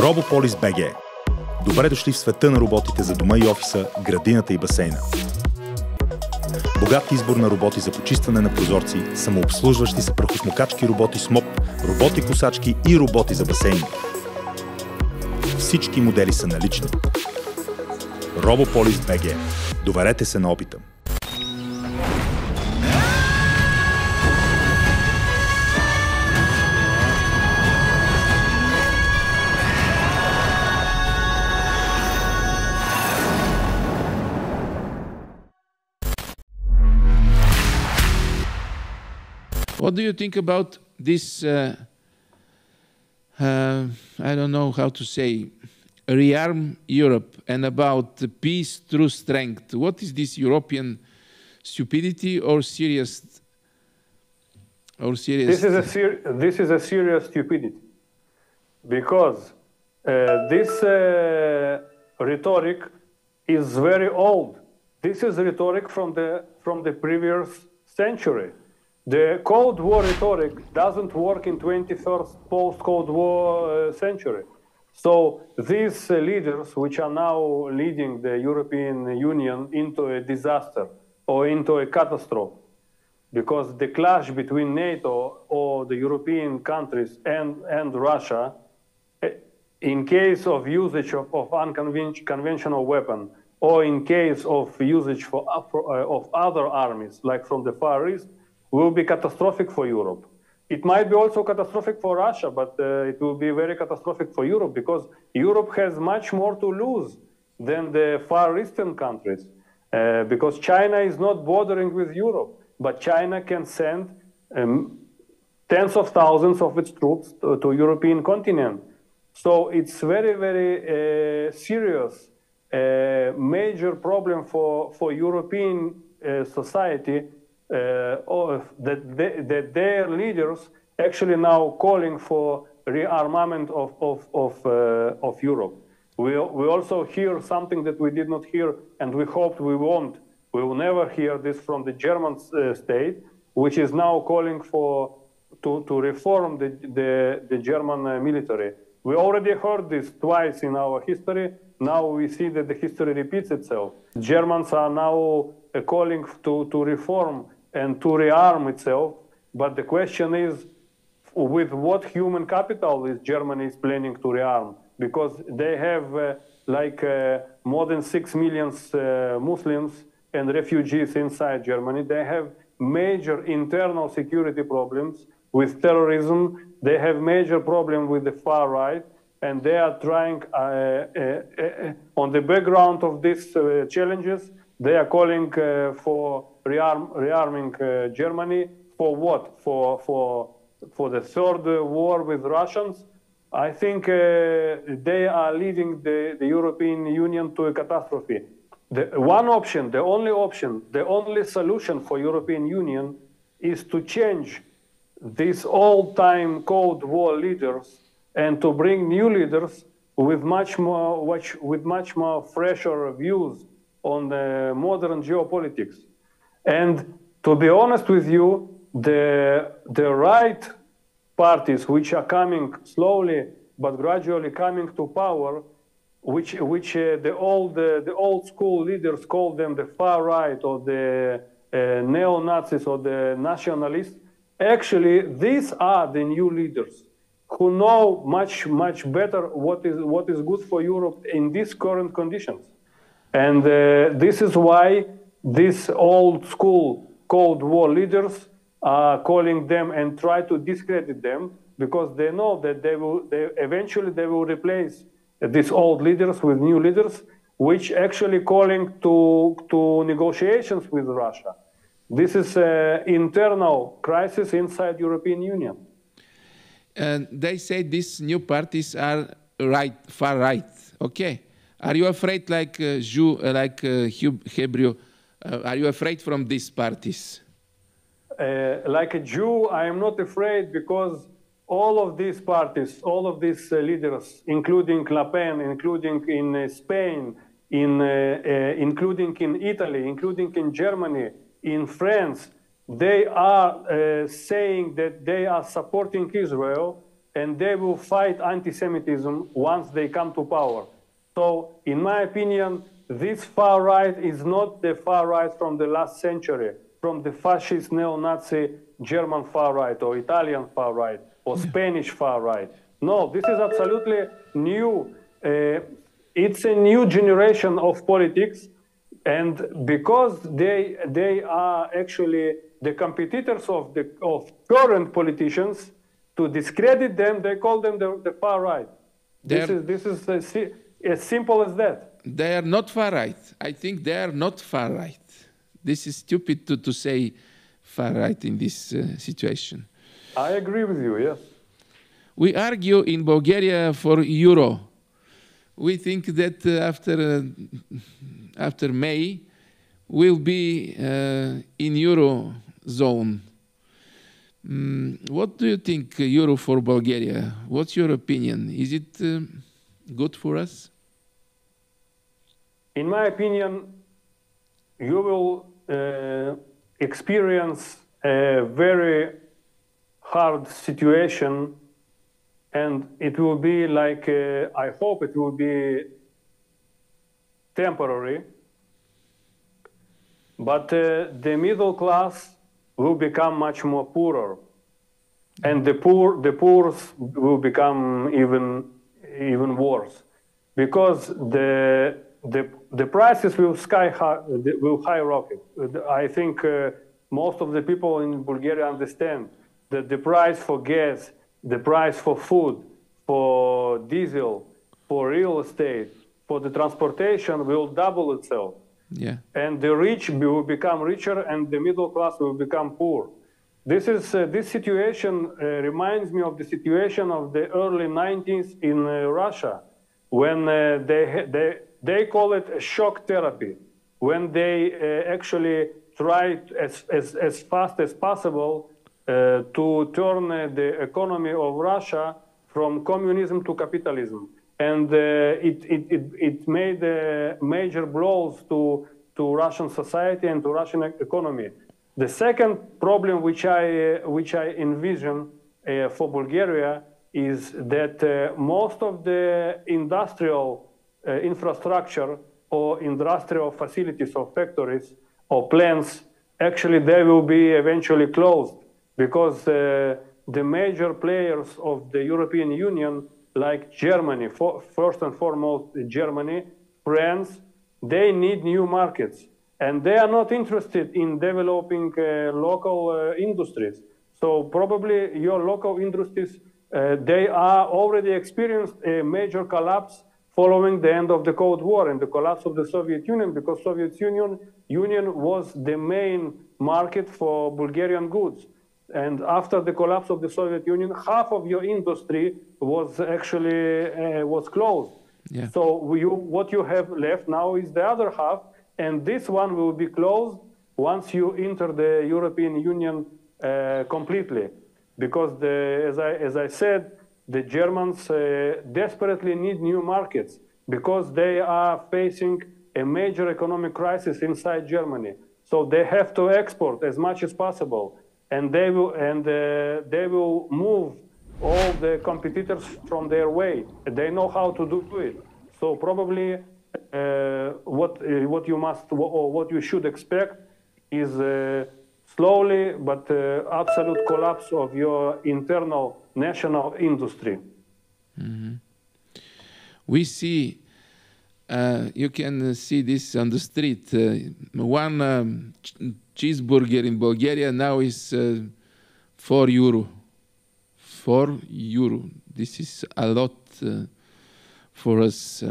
Робополис БГ. Добре дошли в света на роботите за дома и офиса, градината и басейна. Богат избор на роботи за почистване на прозорци, самообслужващи се прахосмокачки роботи с моп, роботи-косачки и роботи за басейни. Всички модели са налични. Робополис БГ. Доверете се на опита. What do you think about this, I don't know how to say, rearm Europe and about peace through strength? What is this European stupidity or serious? This is a serious stupidity, because this rhetoric is very old. This is rhetoric from the previous century. The Cold War rhetoric doesn't work in 21st post-Cold War century. So these leaders, which are now leading the European Union into a disaster or into a catastrophe, because the clash between NATO or the European countries and Russia, in case of usage of unconventional weapon, or in case of usage of other armies, like from the Far East, will be catastrophic for Europe. It might be also catastrophic for Russia, but it will be very catastrophic for Europe, because Europe has much more to lose than the Far Eastern countries, because China is not bordering with Europe, but China can send tens of thousands of its troops to European continent. So it's very, very serious, major problem for European society, that their leaders actually now calling for rearmament of Europe. We also hear something that we did not hear, and we hoped we won't. We will never hear this from the German state, which is now calling to reform the German military. We already heard this twice in our history. Now we see that the history repeats itself. Germans are now calling to reform and to rearm itself, but the question is, with what human capital is Germany planning to rearm? Because they have more than 6 million Muslims and refugees inside Germany. They have major internal security problems with terrorism. They have major problem with the far right, and they are trying, on the background of these challenges, they are calling for rearming Germany. For what? For the third war with Russians? I think they are leading the European Union to a catastrophe. The only solution for European Union is to change these old-time Cold War leaders and to bring new leaders with much more fresher views on the modern geopolitics. And to be honest with you, the right parties which are coming slowly but gradually coming to power, which the old school leaders call them the far right or the neo-Nazis or the nationalists, actually these are the new leaders who know much better what is good for Europe in these current conditions. And this is why these old school Cold War leaders are calling them and try to discredit them, because they know that eventually they will replace these old leaders with new leaders, which actually calling to negotiations with Russia. This is an internal crisis inside European Union. And they say these new parties are far right. Okay. Are you afraid, Hebrew? Are you afraid from these parties? Like a Jew, I am not afraid, because all of these parties, all of these leaders, including Le Pen, including in Spain, including in Italy, including in Germany, in France, they are saying that they are supporting Israel and they will fight anti-Semitism once they come to power. So, in my opinion, this far right is not the far right from the last century, from the fascist neo-Nazi German far right, or Italian far right, or Spanish far right. No, this is absolutely new. It's a new generation of politics, and because they are actually the competitors of current politicians, to discredit them, they call them the far right. This is as simple as that. They are not far right. I think they are not far right. This is stupid to say far right in this situation. I agree with you, yes. We argue in Bulgaria for euro. We think that after May, we'll be in euro zone. What do you think, euro for Bulgaria? What's your opinion? Is it good for us? In my opinion, you will experience a very hard situation, and it will be like, I hope it will be temporary, but the middle class will become much more poorer, and the poor will become even worse, because the prices will skyrocket. I think most of the people in Bulgaria understand that the price for gas, the price for food, for diesel, for real estate, for the transportation will double itself. Yeah. And the rich will become richer, and the middle class will become poor. This situation reminds me of the situation of the early 90s in Russia, when they call it a shock therapy, when they actually tried as fast as possible to turn the economy of Russia from communism to capitalism. And it made major blows to Russian society and to Russian economy. The second problem which I envision for Bulgaria is that most of the industrial infrastructure or industrial facilities or factories or plants, actually they will be eventually closed, because the major players of the European Union, like Germany, first and foremost Germany, France, they need new markets, and they are not interested in developing local industries. So probably your local industries, they are already experienced a major collapse following the end of the Cold War and the collapse of the Soviet Union, because Soviet Union was the main market for Bulgarian goods. And after the collapse of the Soviet Union, half of your industry was actually was closed. Yeah. So what you have left now is the other half, and this one will be closed once you enter the European Union completely. Because as I said, the Germans desperately need new markets, because they are facing a major economic crisis inside Germany. So they have to export as much as possible, and they will move all the competitors from their way. They know how to do it. So probably what you should expect is slowly but absolute collapse of your internal national industry. Mm-hmm. We see, you can see this on the street. One cheeseburger in Bulgaria now is €4. €4. This is a lot for us.